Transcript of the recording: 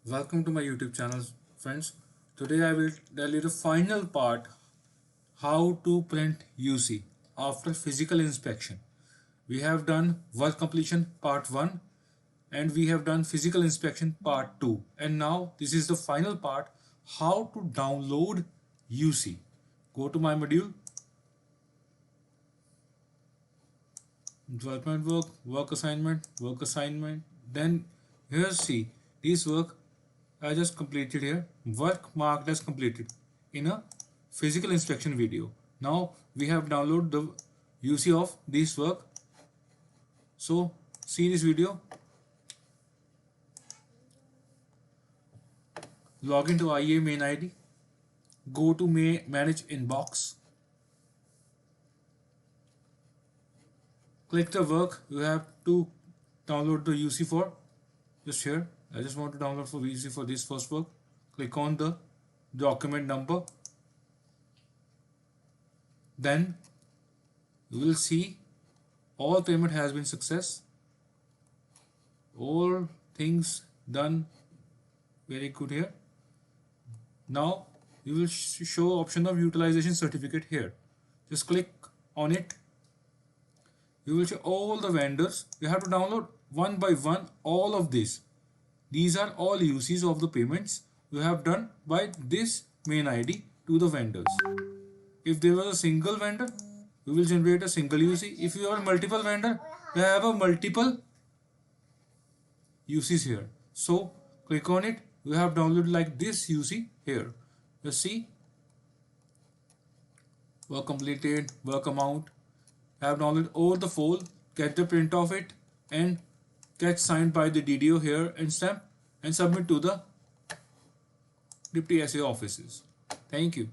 Welcome to my YouTube channel, friends. Today I will tell you the final part, how to print UC after physical inspection. We have done work completion part 1 and we have done physical inspection part 2, and now this is the final part, how to download UC. Go to my module, development work, work assignment. Then here see this work I just completed here, work marked as completed in a physical inspection video. Now we have downloaded the UC of this work. So see this video, log into IA main ID, go to manage inbox, click the work you have to download the UC for. Just here, I just want to download for UC for this first work. Click on the document number. Then you will see all payment has been success. All things done very good here. Now you will show option of utilization certificate here. Just click on it. You will show all the vendors. You have to download one by one all of this. These are all UCs of the payments you have done by this main ID to the vendors. If there was a single vendor, you will generate a single UC. If you are multiple vendor, you have a multiple UCs here. So click on it. You have downloaded like this UC here. Just see, work completed, work amount. I have downloaded all the four. Get the print of it and get signed by the DDO here and stamp and submit to the Deputy SA offices. Thank you.